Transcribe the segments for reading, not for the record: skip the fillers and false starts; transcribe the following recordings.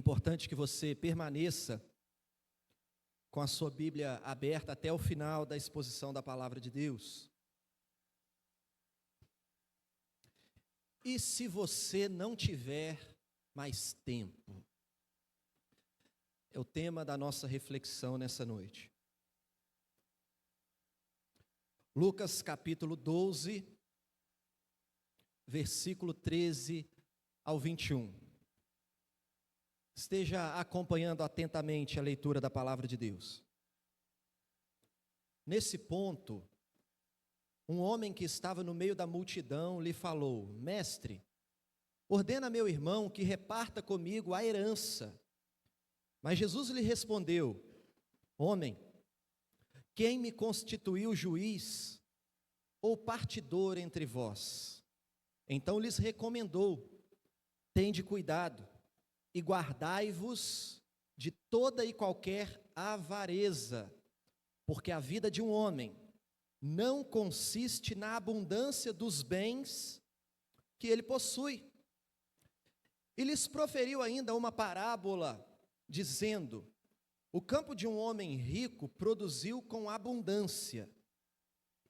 importante que você permaneça com a sua Bíblia aberta até o final da exposição da palavra de Deus. E se você não tiver mais tempo? É o tema da nossa reflexão nessa noite. Lucas capítulo 12, versículo 13 ao 21. Esteja acompanhando atentamente a leitura da palavra de Deus. Nesse ponto, um homem que estava no meio da multidão lhe falou: Mestre, ordena meu irmão que reparta comigo a herança. Mas Jesus lhe respondeu: Homem, quem me constituiu juiz ou partidor entre vós? Então lhes recomendou: Tende cuidado e guardai-vos de toda e qualquer avareza, porque a vida de um homem não consiste na abundância dos bens que ele possui. E lhes proferiu ainda uma parábola, dizendo: O campo de um homem rico produziu com abundância.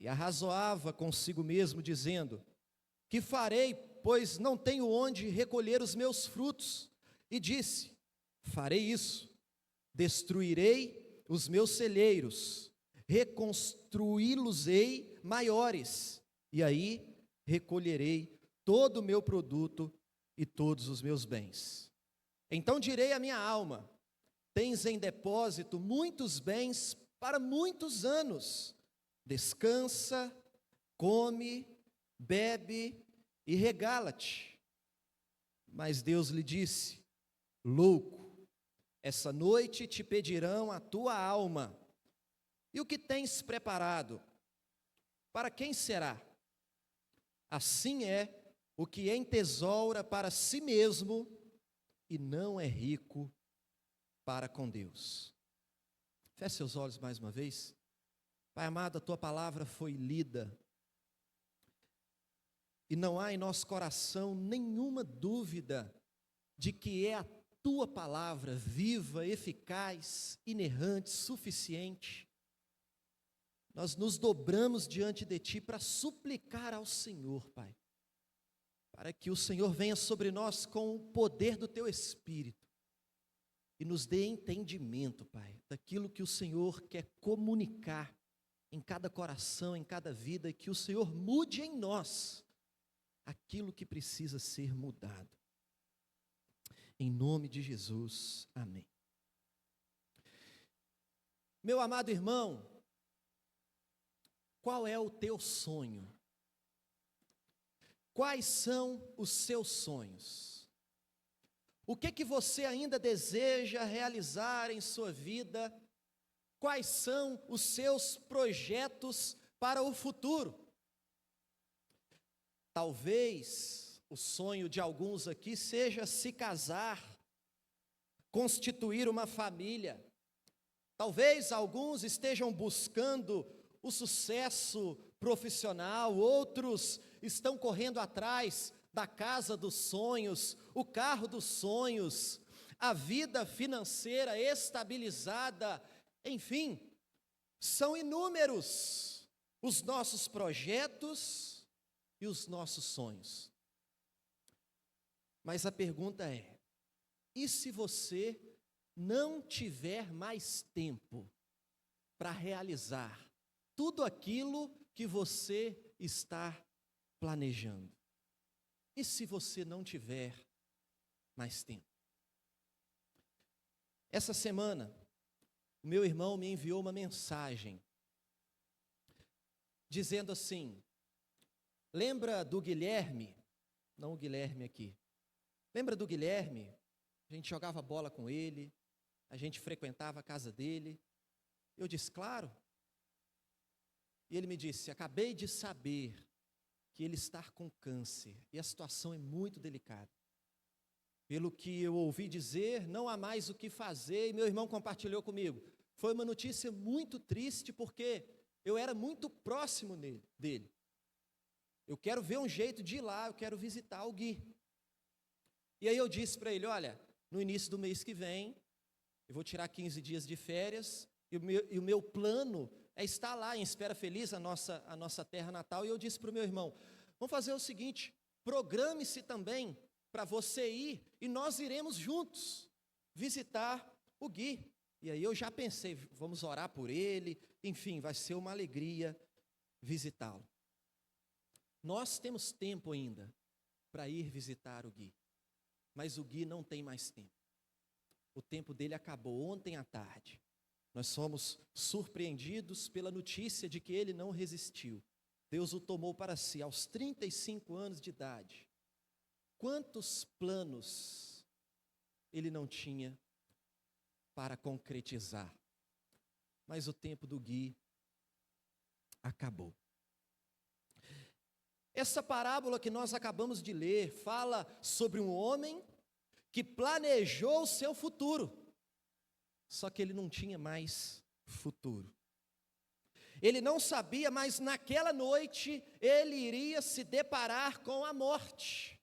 E arrazoava consigo mesmo, dizendo: Que farei, pois não tenho onde recolher os meus frutos? E disse: Farei isso, destruirei os meus celeiros, reconstruí-los-ei maiores, e aí recolherei todo o meu produto e todos os meus bens. Então direi à minha alma: Tens em depósito muitos bens para muitos anos. Descansa, come, bebe e regala-te. Mas Deus lhe disse: Louco, essa noite te pedirão a tua alma. E o que tens preparado? Para quem será? Assim é o que entesoura para si mesmo e não é rico para com Deus. Feche seus olhos mais uma vez. Pai amado, a tua palavra foi lida. E não há em nosso coração nenhuma dúvida de que é a tua palavra viva, eficaz, inerrante, suficiente. Nós nos dobramos diante de ti para suplicar ao Senhor, Pai, para que o Senhor venha sobre nós com o poder do teu Espírito e nos dê entendimento, Pai, daquilo que o Senhor quer comunicar em cada coração, em cada vida, e que o Senhor mude em nós aquilo que precisa ser mudado. Em nome de Jesus, amém. Meu amado irmão, qual é o teu sonho? Quais são os seus sonhos? O que você ainda deseja realizar em sua vida? Quais são os seus projetos para o futuro? Talvez o sonho de alguns aqui seja se casar, constituir uma família. Talvez alguns estejam buscando o sucesso profissional, outros estão correndo atrás da casa dos sonhos, o carro dos sonhos, a vida financeira estabilizada, enfim, são inúmeros os nossos projetos e os nossos sonhos. Mas a pergunta é: e se você não tiver mais tempo para realizar tudo aquilo que você está planejando? E se você não tiver mais tempo? Essa semana, o meu irmão me enviou uma mensagem dizendo assim: lembra do Guilherme? Não o Guilherme aqui. Lembra do Guilherme? A gente jogava bola com ele, a gente frequentava a casa dele. Eu disse: claro. E ele me disse: acabei de saber que ele está com câncer e a situação é muito delicada. Pelo que eu ouvi dizer, não há mais o que fazer, e meu irmão compartilhou comigo. Foi uma notícia muito triste, porque eu era muito próximo dele. Eu quero ver um jeito de ir lá, eu quero visitar o Gui. E aí eu disse para ele: olha, no início do mês que vem, eu vou tirar 15 dias de férias, e o meu plano é estar lá em Espera Feliz, a nossa terra natal. E eu disse para o meu irmão, vamos fazer o seguinte, programe-se também para você ir, e nós iremos juntos visitar o Gui. E aí eu já pensei, vamos orar por ele, enfim, vai ser uma alegria visitá-lo. Nós temos tempo ainda para ir visitar o Gui, mas o Gui não tem mais tempo. O tempo dele acabou ontem à tarde. Nós somos surpreendidos pela notícia de que ele não resistiu. Deus o tomou para si aos 35 anos de idade. Quantos planos ele não tinha para concretizar? Mas o tempo do Gui acabou. Essa parábola que nós acabamos de ler fala sobre um homem que planejou o seu futuro, só que ele não tinha mais futuro. Ele não sabia, mas naquela noite ele iria se deparar com a morte.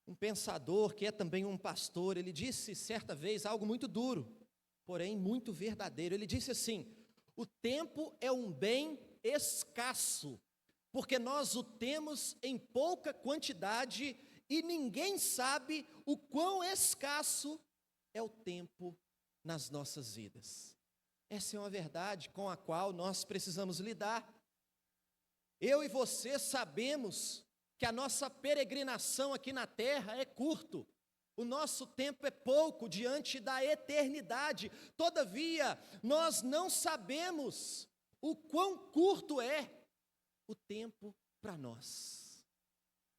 Um pensador, que é também um pastor, ele disse certa vez algo muito duro, porém muito verdadeiro. Ele disse assim: o tempo é um bem escasso, porque nós o temos em pouca quantidade e ninguém sabe o quão escasso é o tempo nas nossas vidas. Essa é uma verdade com a qual nós precisamos lidar. Eu e você sabemos que a nossa peregrinação aqui na terra é curto. O nosso tempo é pouco diante da eternidade. Todavia, nós não sabemos o quão curto é o tempo para nós.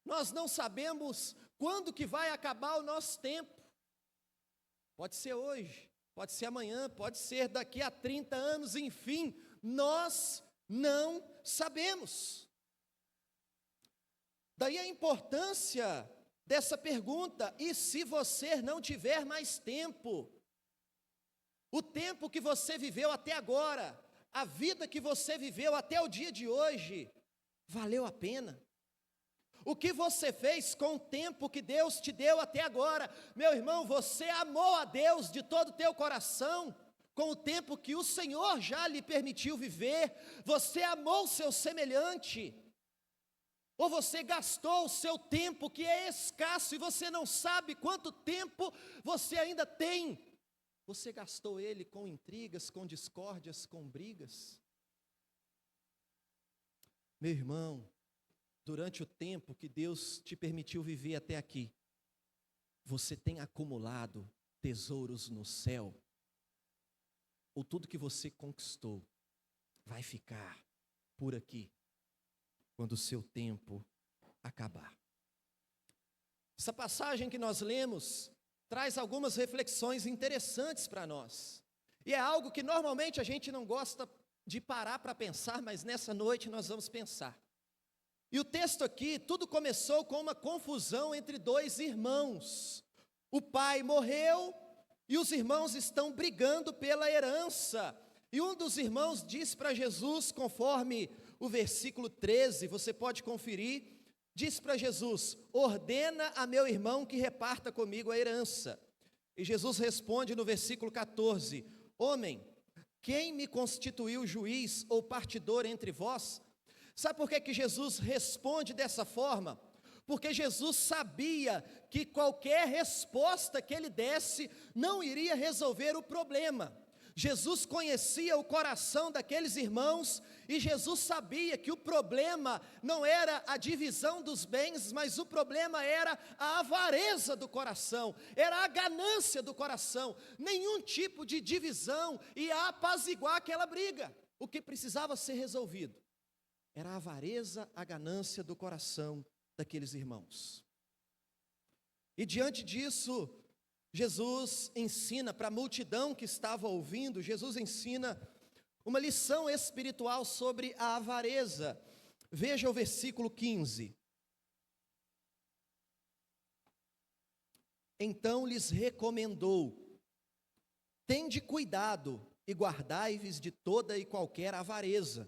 Nós não sabemos quando que vai acabar o nosso tempo. Pode ser hoje, pode ser amanhã, pode ser daqui a 30 anos, enfim, nós não sabemos. Daí a importância dessa pergunta: e se você não tiver mais tempo? O tempo que você viveu até agora, a vida que você viveu até o dia de hoje, valeu a pena? O que você fez com o tempo que Deus te deu até agora? Meu irmão, você amou a Deus de todo o teu coração, com o tempo que o Senhor já lhe permitiu viver? Você amou o seu semelhante? Ou você gastou o seu tempo, que é escasso, e você não sabe quanto tempo você ainda tem? Você gastou ele com intrigas, com discórdias, com brigas? Meu irmão, durante o tempo que Deus te permitiu viver até aqui, você tem acumulado tesouros no céu? Ou tudo que você conquistou vai ficar por aqui, quando o seu tempo acabar? Essa passagem que nós lemos traz algumas reflexões interessantes para nós. E é algo que normalmente a gente não gosta de parar para pensar, mas nessa noite nós vamos pensar. E o texto aqui, tudo começou com uma confusão entre dois irmãos. O pai morreu e os irmãos estão brigando pela herança. E um dos irmãos diz para Jesus, conforme o versículo 13, você pode conferir, diz para Jesus: ordena a meu irmão que reparta comigo a herança. E Jesus responde no versículo 14: homem, quem me constituiu juiz ou partidor entre vós? Sabe por que Jesus responde dessa forma? Porque Jesus sabia que qualquer resposta que ele desse não iria resolver o problema. Jesus conhecia o coração daqueles irmãos e Jesus sabia que o problema não era a divisão dos bens, mas o problema era a avareza do coração, era a ganância do coração. Nenhum tipo de divisão ia apaziguar aquela briga. O que precisava ser resolvido era a avareza, a ganância do coração daqueles irmãos. E diante disso, Jesus ensina para a multidão que estava ouvindo, Jesus ensina uma lição espiritual sobre a avareza. Veja o versículo 15. Então lhes recomendou: tende cuidado e guardai-vos de toda e qualquer avareza,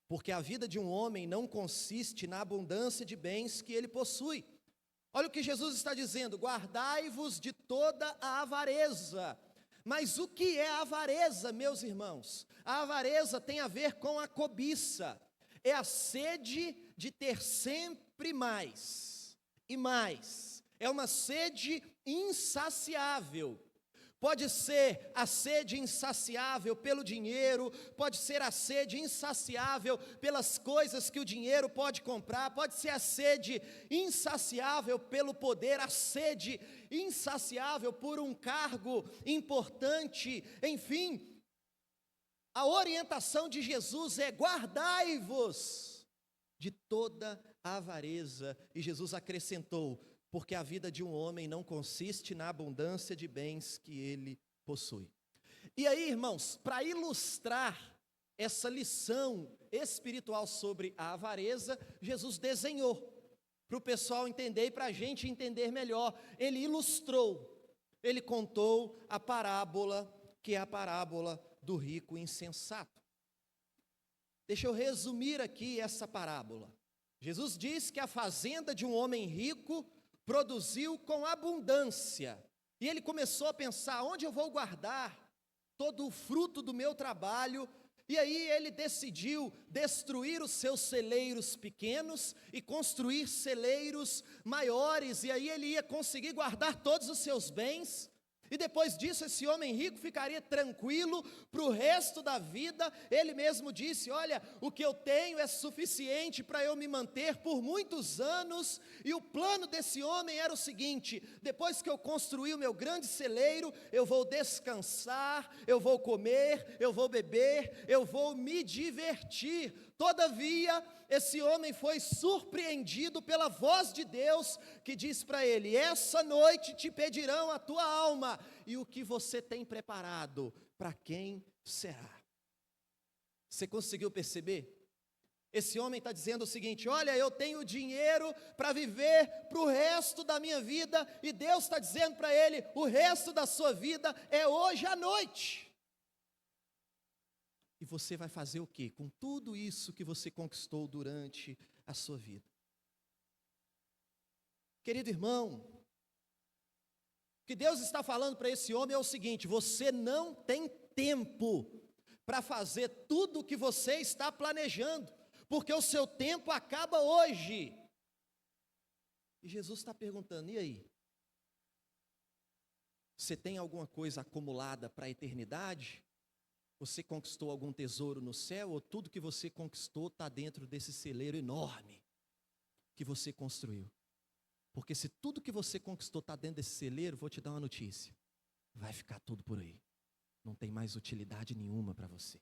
porque a vida de um homem não consiste na abundância de bens que ele possui. Olha o que Jesus está dizendo: guardai-vos de toda a avareza. Mas o que é a avareza, meus irmãos? A avareza tem a ver com a cobiça, é a sede de ter sempre mais e mais, é uma sede insaciável. Pode ser a sede insaciável pelo dinheiro, pode ser a sede insaciável pelas coisas que o dinheiro pode comprar, pode ser a sede insaciável pelo poder, a sede insaciável por um cargo importante, enfim. A orientação de Jesus é: guardai-vos de toda a avareza. E Jesus acrescentou: porque a vida de um homem não consiste na abundância de bens que ele possui. E aí, irmãos, para ilustrar essa lição espiritual sobre a avareza, Jesus desenhou, para o pessoal entender e para a gente entender melhor. Ele ilustrou, ele contou a parábola, que é a parábola do rico insensato. Deixa eu resumir aqui essa parábola. Jesus diz que a fazenda de um homem rico produziu com abundância, e ele começou a pensar: onde eu vou guardar todo o fruto do meu trabalho? E aí ele decidiu destruir os seus celeiros pequenos e construir celeiros maiores, e aí ele ia conseguir guardar todos os seus bens. E depois disso, esse homem rico ficaria tranquilo para o resto da vida. Ele mesmo disse: olha, o que eu tenho é suficiente para eu me manter por muitos anos. E o plano desse homem era o seguinte: depois que eu construir o meu grande celeiro, eu vou descansar, eu vou comer, eu vou beber, eu vou me divertir. Todavia, esse homem foi surpreendido pela voz de Deus, que diz para ele: essa noite te pedirão a tua alma, e o que você tem preparado, para quem será? Você conseguiu perceber? Esse homem está dizendo o seguinte: olha, eu tenho dinheiro para viver para o resto da minha vida, e Deus está dizendo para ele: o resto da sua vida é hoje à noite. E você vai fazer o quê com tudo isso que você conquistou durante a sua vida? Querido irmão, o que Deus está falando para esse homem é o seguinte: você não tem tempo para fazer tudo o que você está planejando, porque o seu tempo acaba hoje. E Jesus está perguntando: e aí? Você tem alguma coisa acumulada para a eternidade? Você conquistou algum tesouro no céu, ou tudo que você conquistou está dentro desse celeiro enorme que você construiu? Porque se tudo que você conquistou está dentro desse celeiro, vou te dar uma notícia: vai ficar tudo por aí, não tem mais utilidade nenhuma para você.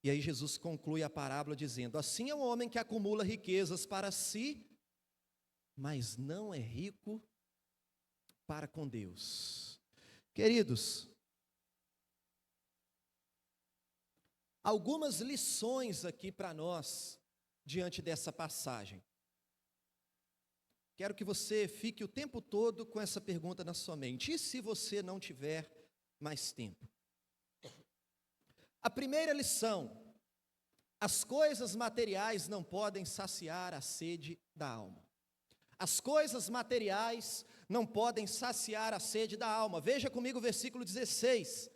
E aí Jesus conclui a parábola dizendo: assim é um homem que acumula riquezas para si, mas não é rico para com Deus. Queridos, algumas lições aqui para nós, diante dessa passagem. Quero que você fique o tempo todo com essa pergunta na sua mente: e se você não tiver mais tempo? A primeira lição: as coisas materiais não podem saciar a sede da alma. As coisas materiais não podem saciar a sede da alma. Veja comigo o versículo 16.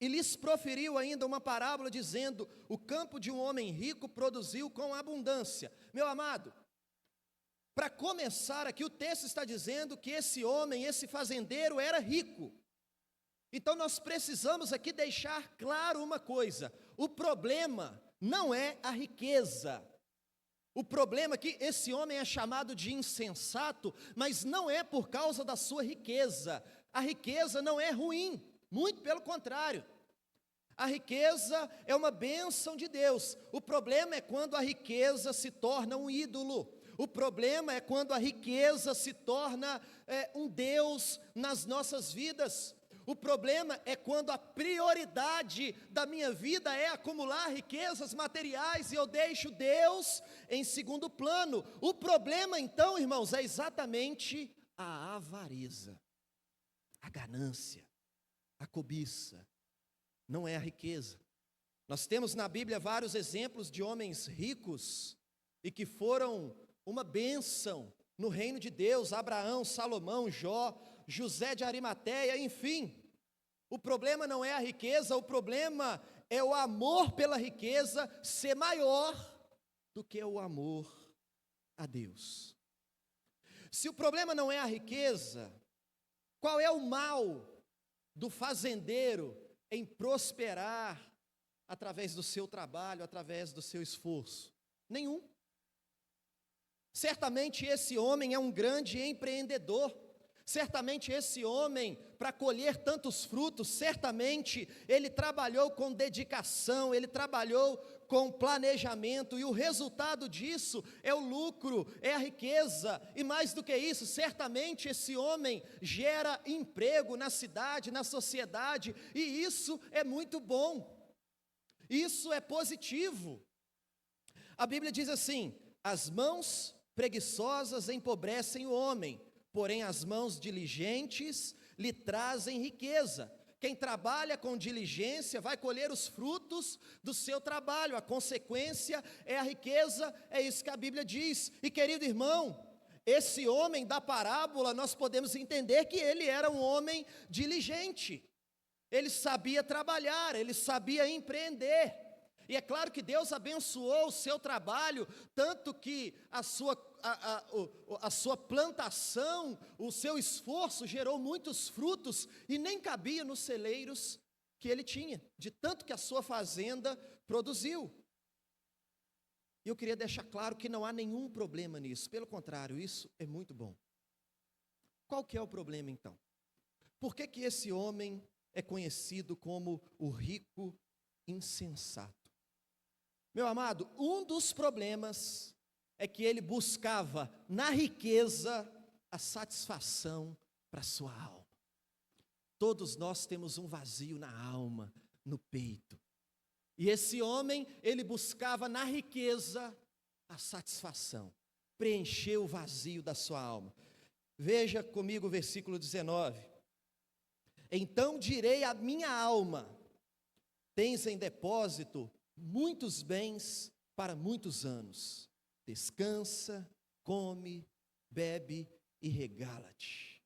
E lhes proferiu ainda uma parábola, dizendo: o campo de um homem rico produziu com abundância. Meu amado, para começar aqui, o texto está dizendo que esse homem, esse fazendeiro, era rico. Então nós precisamos aqui deixar claro uma coisa: o problema não é a riqueza. O problema é que esse homem é chamado de insensato, mas não é por causa da sua riqueza. A riqueza não é ruim, muito pelo contrário. A riqueza é uma bênção de Deus. O problema é quando a riqueza se torna um ídolo. O problema é quando a riqueza se torna um Deus nas nossas vidas. O problema é quando a prioridade da minha vida é acumular riquezas materiais e eu deixo Deus em segundo plano. O problema, então, irmãos, é exatamente a avareza, a ganância, a cobiça. Não é a riqueza. Nós temos na Bíblia vários exemplos de homens ricos e que foram uma bênção no reino de Deus, Abraão, Salomão, Jó, José de Arimateia, enfim. O problema não é a riqueza, o problema é o amor pela riqueza ser maior do que o amor a Deus. Se o problema não é a riqueza, qual é o mal do fazendeiro em prosperar através do seu trabalho, através do seu esforço? Nenhum. Certamente esse homem é um grande empreendedor. Certamente esse homem, para colher tantos frutos, certamente ele trabalhou com dedicação, ele trabalhou com planejamento, e o resultado disso é o lucro, é a riqueza, e mais do que isso, certamente esse homem gera emprego na cidade, na sociedade, e isso é muito bom, isso é positivo. A Bíblia diz assim: as mãos preguiçosas empobrecem o homem, porém as mãos diligentes lhe trazem riqueza. Quem trabalha com diligência vai colher os frutos do seu trabalho, a consequência é a riqueza, é isso que a Bíblia diz. E querido irmão, esse homem da parábola, nós podemos entender que ele era um homem diligente, ele sabia trabalhar, ele sabia empreender, e é claro que Deus abençoou o seu trabalho, tanto que a sua plantação, o seu esforço gerou muitos frutos, e nem cabia nos celeiros que ele tinha, de tanto que a sua fazenda produziu. E eu queria deixar claro que não há nenhum problema nisso, pelo contrário, isso é muito bom. Qual que é o problema então? Por que que esse homem é conhecido como o rico insensato? Meu amado, um dos problemas é que ele buscava na riqueza a satisfação para a sua alma. Todos nós temos um vazio na alma, no peito. E esse homem, ele buscava na riqueza a satisfação, preencher o vazio da sua alma. Veja comigo o versículo 19. Então direi à minha alma: tens em depósito muitos bens para muitos anos. Descansa, come, bebe e regala-te.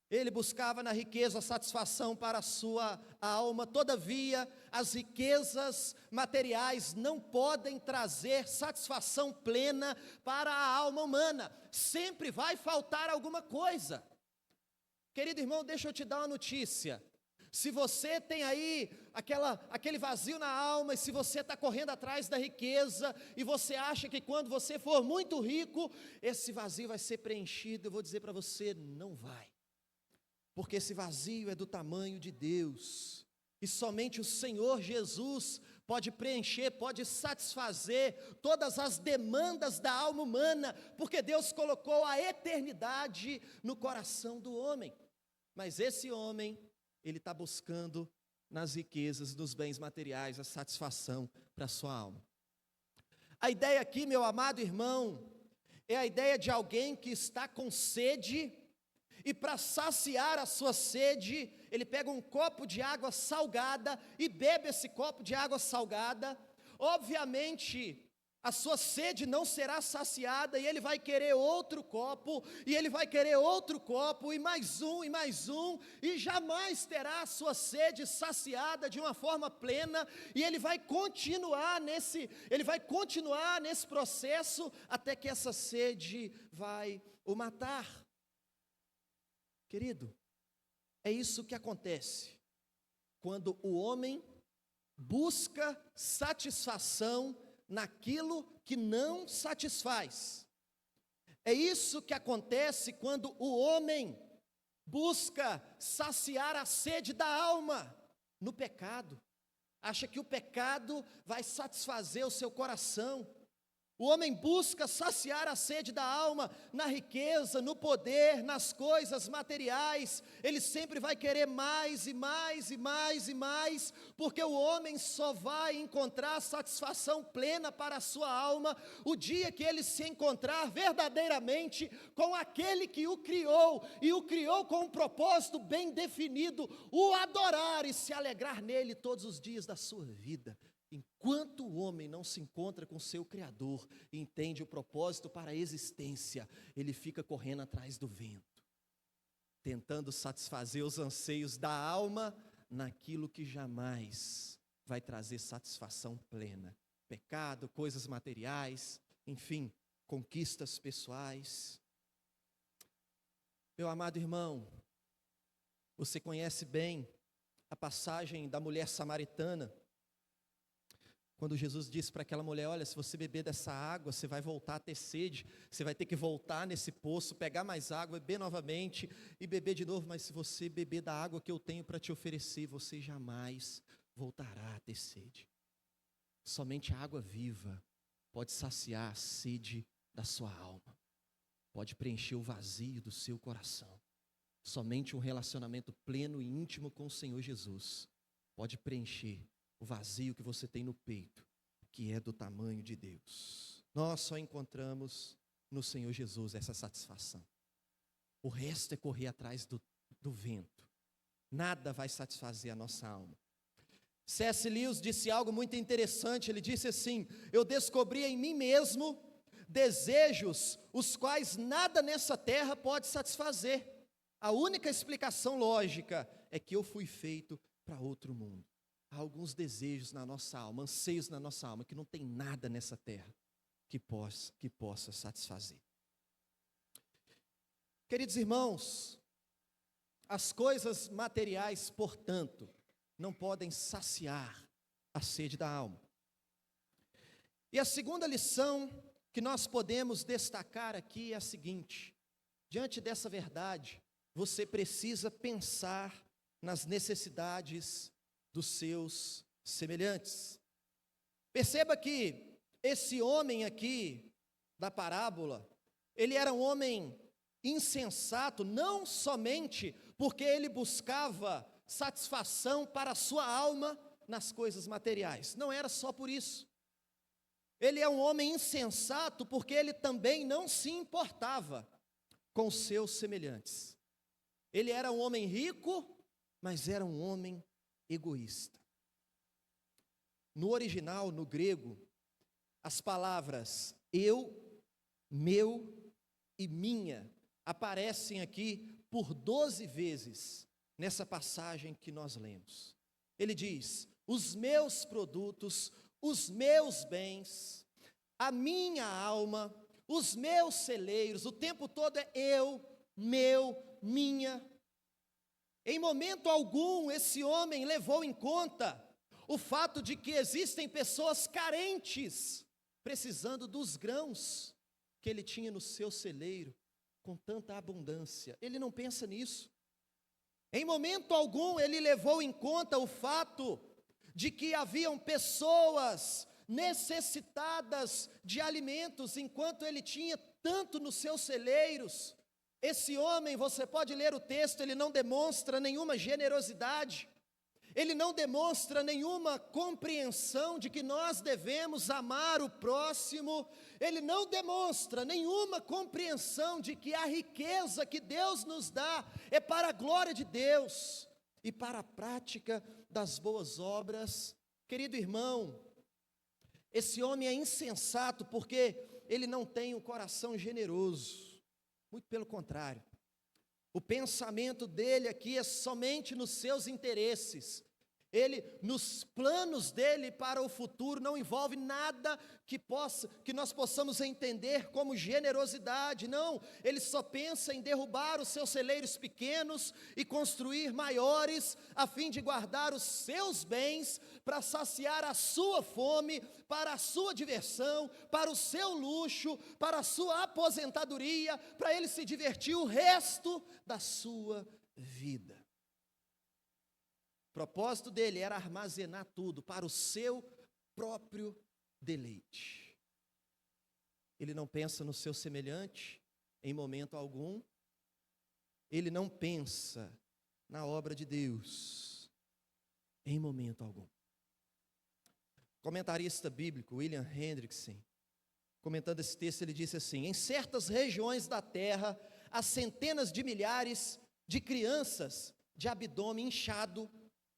Ele buscava na riqueza satisfação para a sua alma. Todavia, as riquezas materiais não podem trazer satisfação plena para a alma humana. Sempre vai faltar alguma coisa. Querido irmão, deixa eu te dar uma notícia. Se você tem aí aquele vazio na alma, e se você está correndo atrás da riqueza, e você acha que quando você for muito rico, esse vazio vai ser preenchido, eu vou dizer para você: não vai. Porque esse vazio é do tamanho de Deus, e somente o Senhor Jesus pode preencher, pode satisfazer todas as demandas da alma humana, porque Deus colocou a eternidade no coração do homem. Mas esse homem, ele está buscando nas riquezas, nos bens materiais, a satisfação para a sua alma. A ideia aqui, meu amado irmão, é a ideia de alguém que está com sede, e para saciar a sua sede, ele pega um copo de água salgada e bebe esse copo de água salgada. Obviamente, a sua sede não será saciada, e ele vai querer outro copo, e ele vai querer outro copo, e mais um, e jamais terá a sua sede saciada de uma forma plena, e ele vai continuar nesse processo, até que essa sede vai o matar. Querido, é isso que acontece quando o homem busca satisfação naquilo que não satisfaz. É isso que acontece quando o homem busca saciar a sede da alma no pecado. Acha que o pecado vai satisfazer o seu coração. O homem busca saciar a sede da alma na riqueza, no poder, nas coisas materiais. Ele sempre vai querer mais e mais e mais e mais, porque o homem só vai encontrar satisfação plena para a sua alma o dia que ele se encontrar verdadeiramente com aquele que o criou, e o criou com um propósito bem definido: o adorar e se alegrar nele todos os dias da sua vida, Enquanto o homem não se encontra com seu Criador e entende o propósito para a existência, ele fica correndo atrás do vento, tentando satisfazer os anseios da alma naquilo que jamais vai trazer satisfação plena. Pecado, coisas materiais, enfim, conquistas pessoais. Meu amado irmão, você conhece bem a passagem da mulher samaritana, quando Jesus disse para aquela mulher: olha, se você beber dessa água, você vai voltar a ter sede, você vai ter que voltar nesse poço, pegar mais água, beber novamente e beber de novo, mas se você beber da água que eu tenho para te oferecer, você jamais voltará a ter sede. Somente a água viva pode saciar a sede da sua alma, pode preencher o vazio do seu coração. Somente um relacionamento pleno e íntimo com o Senhor Jesus pode preencher o vazio que você tem no peito, que é do tamanho de Deus. Nós só encontramos no Senhor Jesus essa satisfação. O resto é correr atrás do vento. Nada vai satisfazer a nossa alma. C.S. Lewis disse algo muito interessante. Ele disse assim: eu descobri em mim mesmo desejos os quais nada nessa terra pode satisfazer. A única explicação lógica é que eu fui feito para outro mundo. Há alguns desejos na nossa alma, anseios na nossa alma, que não tem nada nessa terra que possa satisfazer. Queridos irmãos, as coisas materiais, portanto, não podem saciar a sede da alma. E a segunda lição que nós podemos destacar aqui é a seguinte: diante dessa verdade, você precisa pensar nas necessidades dos seus semelhantes. Perceba que esse homem aqui da parábola, ele era um homem insensato, não somente porque ele buscava satisfação para a sua alma nas coisas materiais, não era só por isso. Ele é um homem insensato porque ele também não se importava com os seus semelhantes. Ele era um homem rico, mas era um homem egoísta. No original, no grego, as palavras eu, meu e minha aparecem aqui por 12 vezes nessa passagem que nós lemos. Ele diz: os meus produtos, os meus bens, a minha alma, os meus celeiros, o tempo todo é eu, meu, minha. Em momento algum esse homem levou em conta o fato de que existem pessoas carentes, precisando dos grãos que ele tinha no seu celeiro, com tanta abundância. Ele não pensa nisso. Em momento algum ele levou em conta o fato de que haviam pessoas necessitadas de alimentos, enquanto ele tinha tanto nos seus celeiros. Esse homem, você pode ler o texto, ele não demonstra nenhuma generosidade, ele não demonstra nenhuma compreensão de que nós devemos amar o próximo, ele não demonstra nenhuma compreensão de que a riqueza que Deus nos dá é para a glória de Deus e para a prática das boas obras. Querido irmão, esse homem é insensato porque ele não tem um coração generoso. Muito pelo contrário, o pensamento dele aqui é somente nos seus interesses. Ele, nos planos dele para o futuro, não envolve nada que nós possamos entender como generosidade. Não, ele só pensa em derrubar os seus celeiros pequenos e construir maiores, a fim de guardar os seus bens para saciar a sua fome, para a sua diversão, para o seu luxo, para a sua aposentadoria, para ele se divertir o resto da sua vida. O propósito dele era armazenar tudo para o seu próprio deleite. Ele não pensa no seu semelhante em momento algum. Ele não pensa na obra de Deus em momento algum. Comentarista bíblico William Hendrickson, comentando esse texto, ele disse assim: em certas regiões da terra, há centenas de milhares de crianças de abdômen inchado,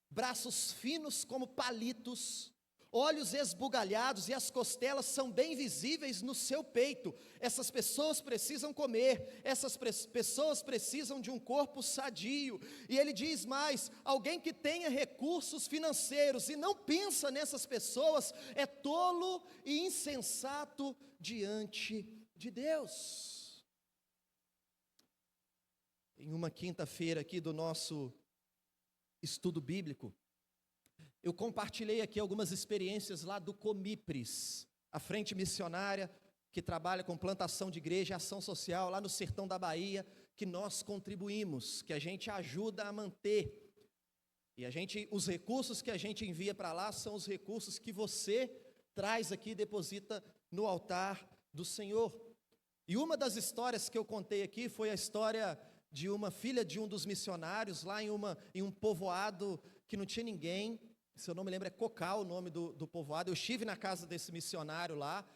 braços finos como palitos, olhos esbugalhados e as costelas são bem visíveis no seu peito. Essas pessoas precisam comer, essas pessoas precisam de um corpo sadio. E ele diz mais: alguém que tenha recursos financeiros e não pensa nessas pessoas é tolo e insensato diante de Deus. Em uma quinta-feira aqui do nosso estudo bíblico, eu compartilhei aqui algumas experiências lá do Comipres, a frente missionária que trabalha com plantação de igreja e ação social lá no sertão da Bahia, que nós contribuímos, que a gente ajuda a manter. E os recursos que a gente envia para lá são os recursos que você traz aqui e deposita no altar do Senhor. E uma das histórias que eu contei aqui foi a história de uma filha de um dos missionários lá em um povoado que não tinha ninguém. Se eu não me lembro, é Cocal o nome do povoado. Eu estive na casa desse missionário lá,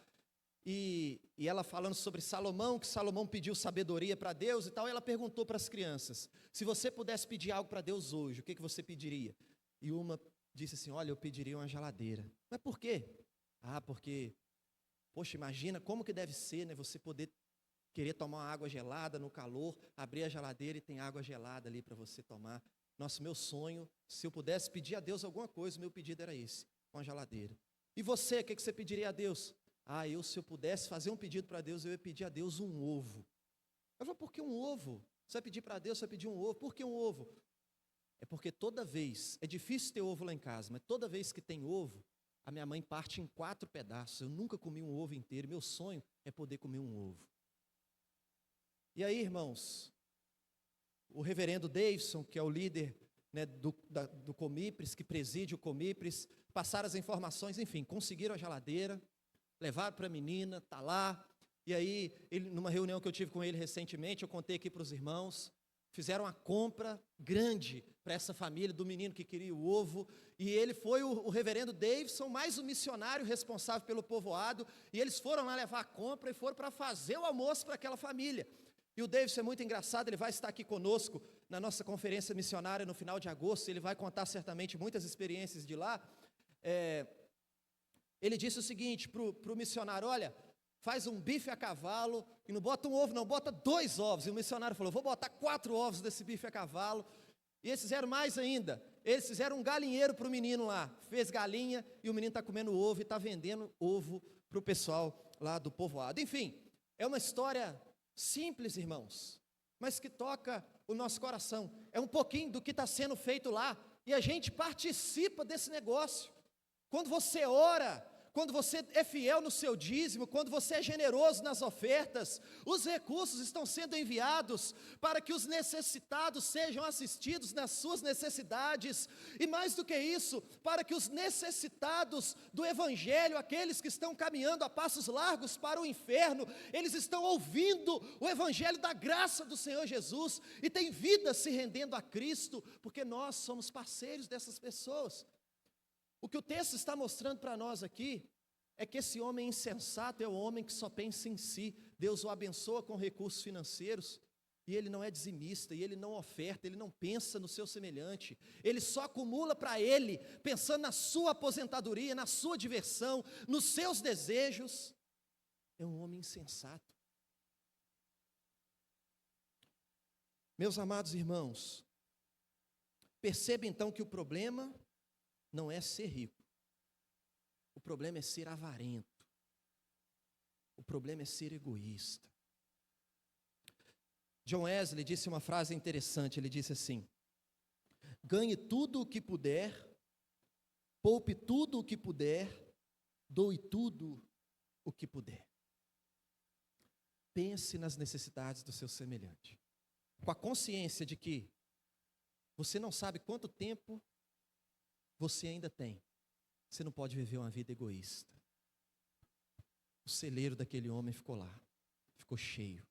e ela falando sobre Salomão, que Salomão pediu sabedoria para Deus e tal, e ela perguntou para as crianças: se você pudesse pedir algo para Deus hoje, o que você pediria? E uma disse assim: olha, eu pediria uma geladeira. Mas por quê? Porque, poxa, imagina como que deve ser, né, você poder querer tomar uma água gelada no calor, abrir a geladeira e tem água gelada ali para você tomar. Nossa, meu sonho, se eu pudesse pedir a Deus alguma coisa, o meu pedido era esse, uma geladeira. E você, o que você pediria a Deus? Se eu pudesse fazer um pedido para Deus, eu ia pedir a Deus um ovo. Eu falei: por que um ovo? Você vai pedir para Deus, você vai pedir um ovo. Por que um ovo? É porque toda vez, é difícil ter ovo lá em casa, mas toda vez que tem ovo, a minha mãe parte em 4 pedaços. Eu nunca comi um ovo inteiro, meu sonho é poder comer um ovo. E aí, irmãos, o reverendo Davidson, que é o líder, né, do Comipres, que preside o Comipres, passaram as informações, enfim, conseguiram a geladeira, levaram para a menina, está lá. E aí, numa reunião que eu tive com ele recentemente, eu contei aqui para os irmãos, fizeram uma compra grande para essa família do menino que queria o ovo, e ele foi o reverendo Davidson, mais o missionário responsável pelo povoado, e eles foram lá levar a compra e foram para fazer o almoço para aquela família. E o Davidson é muito engraçado, ele vai estar aqui conosco na nossa conferência missionária no final de agosto, ele vai contar certamente muitas experiências de lá. Ele disse o seguinte para o missionário: olha, faz um bife a cavalo, e não bota um ovo não, bota 2 ovos. E o missionário falou: vou botar 4 ovos desse bife a cavalo. E eles fizeram mais ainda, eles fizeram um galinheiro para o menino lá, fez galinha, e o menino está comendo ovo e está vendendo ovo para o pessoal lá do povoado. Enfim, é uma história simples, irmãos, mas que toca o nosso coração. É um pouquinho do que está sendo feito lá, e a gente participa desse negócio. Quando você ora, quando você é fiel no seu dízimo, quando você é generoso nas ofertas, os recursos estão sendo enviados para que os necessitados sejam assistidos nas suas necessidades, e mais do que isso, para que os necessitados do Evangelho, aqueles que estão caminhando a passos largos para o inferno, eles estão ouvindo o Evangelho da graça do Senhor Jesus, e têm vida se rendendo a Cristo, porque nós somos parceiros dessas pessoas. O que o texto está mostrando para nós aqui é que esse homem insensato é o homem que só pensa em si. Deus o abençoa com recursos financeiros, e ele não é dizimista, e ele não oferta, ele não pensa no seu semelhante, ele só acumula para ele, pensando na sua aposentadoria, na sua diversão, nos seus desejos. É um homem insensato. Meus amados irmãos, perceba então que o problema não é ser rico, o problema é ser avarento, o problema é ser egoísta. John Wesley disse uma frase interessante, ele disse assim: ganhe tudo o que puder, poupe tudo o que puder, doe tudo o que puder. Pense nas necessidades do seu semelhante, com a consciência de que você não sabe quanto tempo você ainda tem. Você não pode viver uma vida egoísta. O celeiro daquele homem ficou lá, ficou cheio,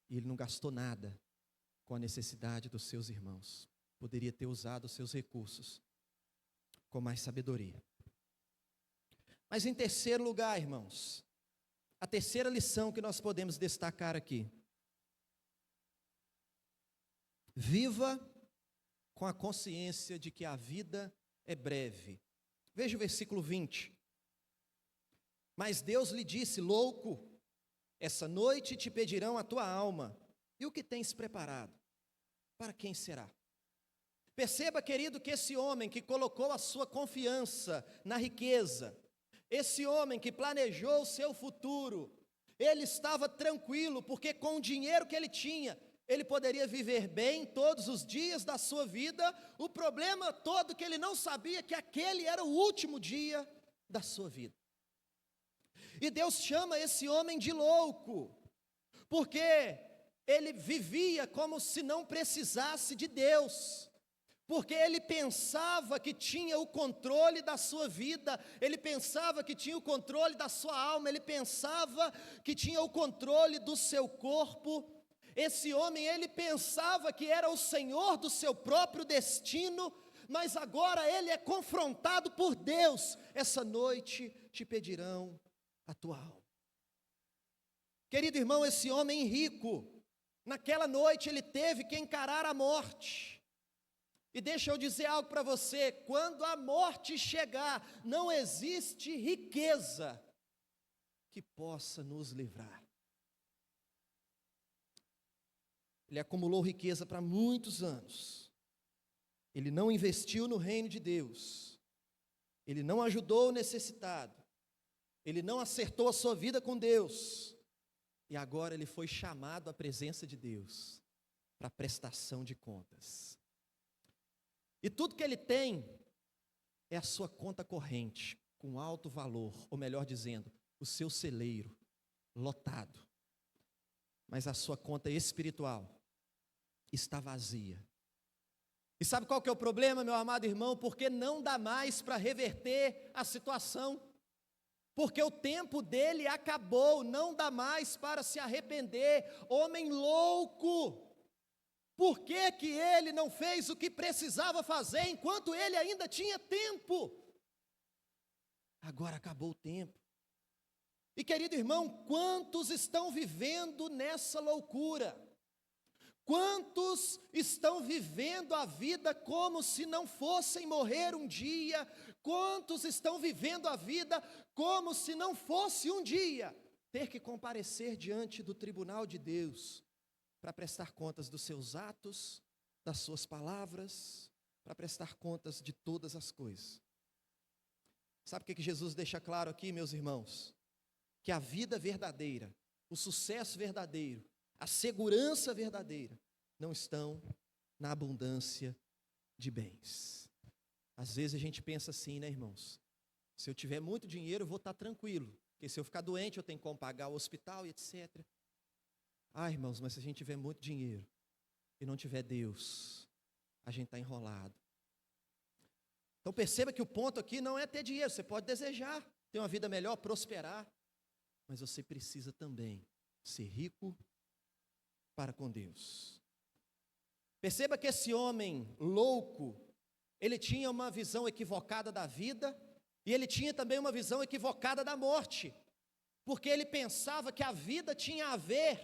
e ele não gastou nada com a necessidade dos seus irmãos. Poderia ter usado os seus recursos com mais sabedoria. Mas em terceiro lugar, irmãos, a terceira lição que nós podemos destacar aqui: viva com a consciência de que a vida é breve. Veja o versículo 20. Mas Deus lhe disse: louco, essa noite te pedirão a tua alma, e o que tens preparado? Para quem será? Perceba, querido, que esse homem que colocou a sua confiança na riqueza, esse homem que planejou o seu futuro, ele estava tranquilo, porque com o dinheiro que ele tinha, ele poderia viver bem todos os dias da sua vida. O problema todo que ele não sabia que aquele era o último dia da sua vida. E Deus chama esse homem de louco, porque ele vivia como se não precisasse de Deus, porque ele pensava que tinha o controle da sua vida, ele pensava que tinha o controle da sua alma, ele pensava que tinha o controle do seu corpo. Esse homem, ele pensava que era o senhor do seu próprio destino, mas agora ele é confrontado por Deus. Essa noite te pedirão a tua alma. Querido irmão, esse homem rico, naquela noite ele teve que encarar a morte. E deixa eu dizer algo para você: quando a morte chegar, não existe riqueza que possa nos livrar. Ele acumulou riqueza para muitos anos. Ele não investiu no reino de Deus. Ele não ajudou o necessitado. Ele não acertou a sua vida com Deus. E agora ele foi chamado à presença de Deus para prestação de contas. E tudo que ele tem é a sua conta corrente, com alto valor, ou melhor dizendo, o seu celeiro lotado. Mas a sua conta espiritual está vazia. E sabe qual que é o problema, meu amado irmão? Porque não dá mais para reverter a situação. Porque o tempo dele acabou, não dá mais para se arrepender. Homem louco! Por que que ele não fez o que precisava fazer enquanto ele ainda tinha tempo? Agora acabou o tempo. E querido irmão, quantos estão vivendo nessa loucura? Quantos estão vivendo a vida como se não fossem morrer um dia? Quantos estão vivendo a vida como se não fosse um dia ter que comparecer diante do tribunal de Deus para prestar contas dos seus atos, das suas palavras, para prestar contas de todas as coisas? Sabe o que Jesus deixa claro aqui, meus irmãos? Que a vida verdadeira, o sucesso verdadeiro, a segurança verdadeira não estão na abundância de bens. Às vezes a gente pensa assim, né, irmãos? Se eu tiver muito dinheiro, eu vou estar tranquilo, porque se eu ficar doente, eu tenho como pagar o hospital e etc. Ah, irmãos, mas se a gente tiver muito dinheiro e não tiver Deus, a gente está enrolado. Então perceba que o ponto aqui não é ter dinheiro. Você pode desejar ter uma vida melhor, prosperar, mas você precisa também ser rico para com Deus. Perceba que esse homem louco, ele tinha uma visão equivocada da vida, e ele tinha também uma visão equivocada da morte, porque ele pensava que a vida tinha a ver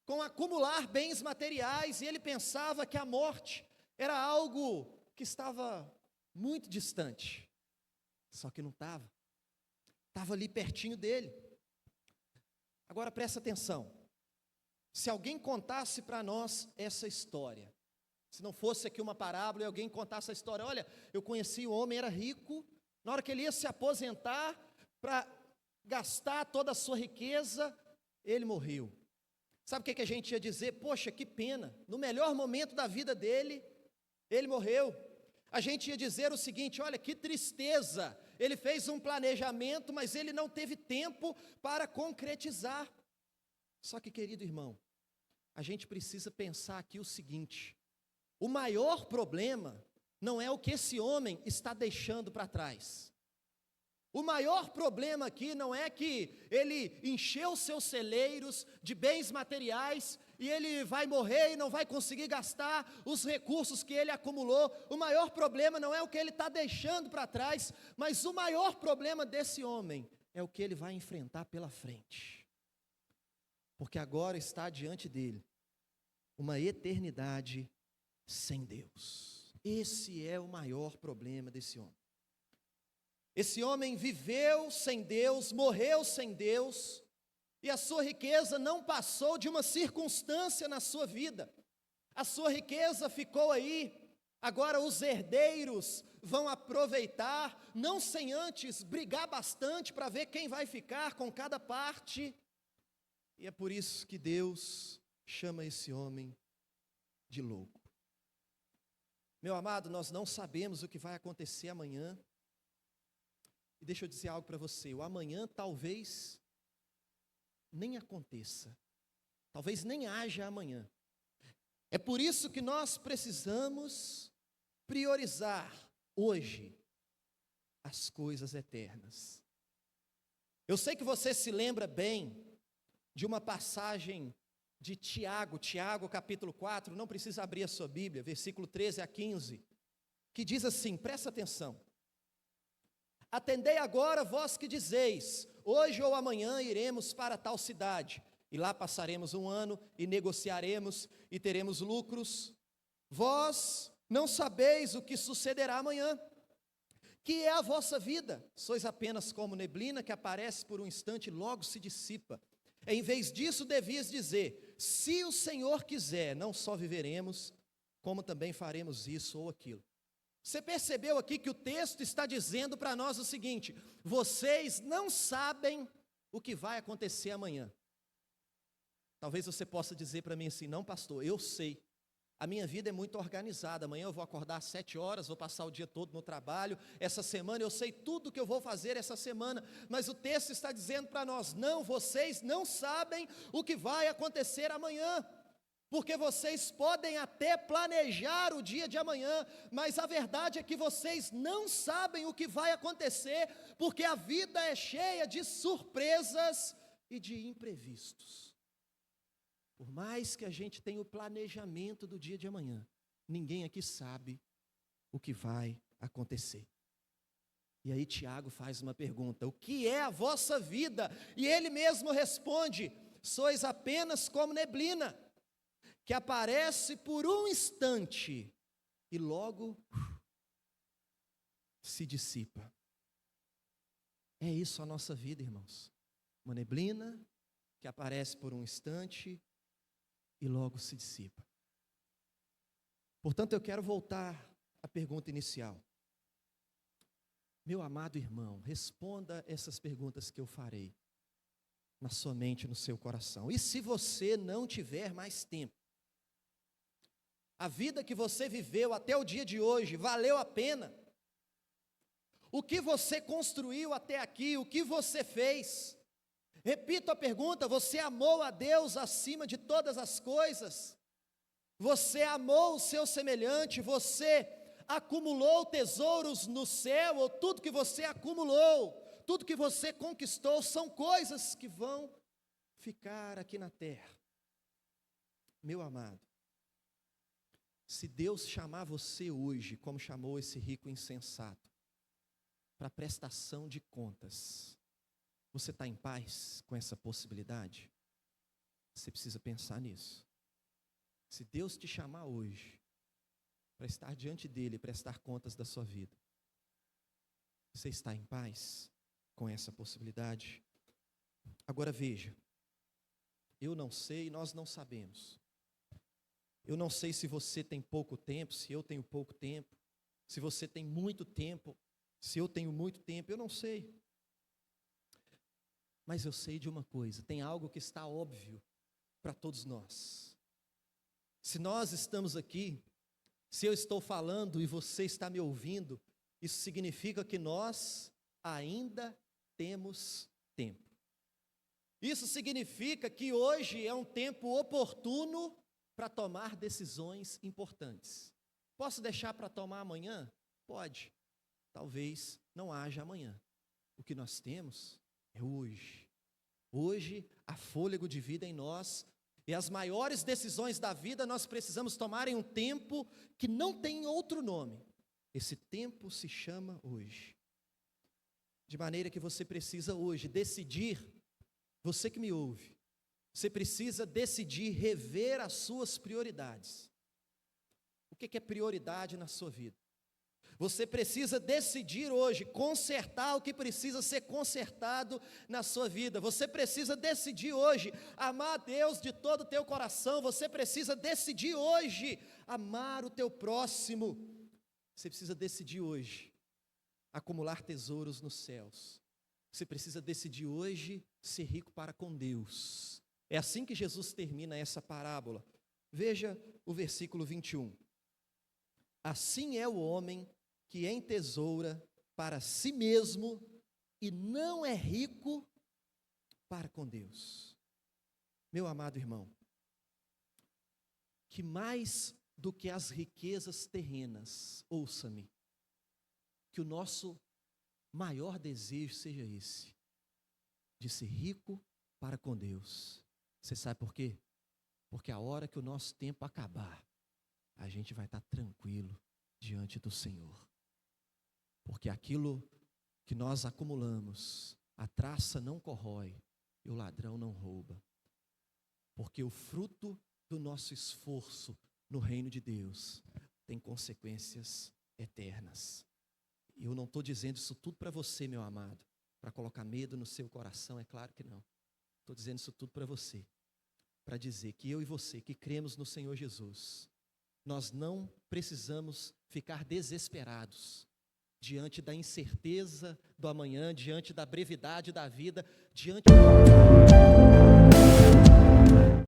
com acumular bens materiais, e ele pensava que a morte era algo que estava muito distante. Só que não estava. Estava ali pertinho dele. Agora presta atenção. Se alguém contasse para nós essa história, se não fosse aqui uma parábola e alguém contasse a história: olha, eu conheci o homem, era rico, na hora que ele ia se aposentar, para gastar toda a sua riqueza, ele morreu. Sabe o que a gente ia dizer? Poxa, que pena, no melhor momento da vida dele, ele morreu. A gente ia dizer o seguinte: olha, que tristeza, ele fez um planejamento, mas ele não teve tempo para concretizar. Só que, querido irmão, a gente precisa pensar aqui o seguinte: o maior problema não é o que esse homem está deixando para trás. O maior problema aqui não é que ele encheu seus celeiros de bens materiais e ele vai morrer e não vai conseguir gastar os recursos que ele acumulou. O maior problema não é o que ele está deixando para trás, mas o maior problema desse homem é o que ele vai enfrentar pela frente. Porque agora está diante dele uma eternidade sem Deus. Esse é o maior problema desse homem. Esse homem viveu sem Deus, morreu sem Deus, e a sua riqueza não passou de uma circunstância na sua vida. A sua riqueza ficou aí. Agora os herdeiros vão aproveitar, não sem antes brigar bastante para ver quem vai ficar com cada parte. E é por isso que Deus chama esse homem de louco. Meu amado, nós não sabemos o que vai acontecer amanhã. E deixa eu dizer algo para você, o amanhã talvez nem aconteça. Talvez nem haja amanhã. É por isso que nós precisamos priorizar hoje as coisas eternas. Eu sei que você se lembra bem de uma passagem de Tiago capítulo 4, não precisa abrir a sua Bíblia, versículo 13 a 15, que diz assim, presta atenção. Atendei agora vós que dizeis, hoje ou amanhã iremos para tal cidade, e lá passaremos um ano, e negociaremos, e teremos lucros. Vós não sabeis o que sucederá amanhã, que é a vossa vida, sois apenas como neblina que aparece por um instante e logo se dissipa. Em vez disso devias dizer, se o Senhor quiser, não só viveremos, como também faremos isso ou aquilo. Você percebeu aqui que o texto está dizendo para nós o seguinte, vocês não sabem o que vai acontecer amanhã. Talvez você possa dizer para mim assim, não pastor, eu sei. A minha vida é muito organizada, amanhã eu vou acordar às 7 horas, vou passar o dia todo no trabalho, essa semana eu sei tudo o que eu vou fazer essa semana, mas o texto está dizendo para nós, não, vocês não sabem o que vai acontecer amanhã, porque vocês podem até planejar o dia de amanhã, mas a verdade é que vocês não sabem o que vai acontecer, porque a vida é cheia de surpresas e de imprevistos. Por mais que a gente tenha o planejamento do dia de amanhã, ninguém aqui sabe o que vai acontecer. E aí Tiago faz uma pergunta, o que é a vossa vida? E ele mesmo responde, sois apenas como neblina, que aparece por um instante e logo se dissipa. É isso a nossa vida, irmãos. Uma neblina que aparece por um instante e logo se dissipa. Portanto, eu quero voltar à pergunta inicial. Meu amado irmão, responda essas perguntas que eu farei na sua mente e no seu coração. E se você não tiver mais tempo, a vida que você viveu até o dia de hoje valeu a pena? O que você construiu até aqui, o que você fez? Repito a pergunta, você amou a Deus acima de todas as coisas? Você amou o seu semelhante? Você acumulou tesouros no céu? Ou tudo que você acumulou, tudo que você conquistou, são coisas que vão ficar aqui na terra? Meu amado, se Deus chamar você hoje, como chamou esse rico insensato, para prestação de contas, você está em paz com essa possibilidade? Você precisa pensar nisso. Se Deus te chamar hoje, para estar diante dEle e prestar contas da sua vida, você está em paz com essa possibilidade? Agora veja, eu não sei, nós não sabemos. Eu não sei se você tem pouco tempo, se eu tenho pouco tempo, se você tem muito tempo, se eu tenho muito tempo, eu não sei. Mas eu sei de uma coisa, tem algo que está óbvio para todos nós. Se nós estamos aqui, se eu estou falando e você está me ouvindo, isso significa que nós ainda temos tempo. Isso significa que hoje é um tempo oportuno para tomar decisões importantes. Posso deixar para tomar amanhã? Pode. Talvez não haja amanhã. O que nós temos é hoje. Hoje, há fôlego de vida em nós, e as maiores decisões da vida nós precisamos tomar em um tempo que não tem outro nome. Esse tempo se chama hoje. De maneira que você precisa hoje decidir, você que me ouve, você precisa decidir rever as suas prioridades. O que é prioridade na sua vida? Você precisa decidir hoje, consertar o que precisa ser consertado na sua vida. Você precisa decidir hoje, amar a Deus de todo o teu coração. Você precisa decidir hoje, amar o teu próximo. Você precisa decidir hoje, acumular tesouros nos céus. Você precisa decidir hoje, ser rico para com Deus. É assim que Jesus termina essa parábola. Veja o versículo 21. Assim é o homem que entesoura para si mesmo e não é rico para com Deus. Meu amado irmão, que mais do que as riquezas terrenas, ouça-me, que o nosso maior desejo seja esse, de ser rico para com Deus. Você sabe por quê? Porque a hora que o nosso tempo acabar, a gente vai estar tranquilo diante do Senhor. Porque aquilo que nós acumulamos, a traça não corrói e o ladrão não rouba. Porque o fruto do nosso esforço no reino de Deus tem consequências eternas. E eu não estou dizendo isso tudo para você, meu amado, para colocar medo no seu coração, é claro que não. Estou dizendo isso tudo para você, para dizer que eu e você que cremos no Senhor Jesus, nós não precisamos ficar desesperados diante da incerteza do amanhã, diante da brevidade da vida, diante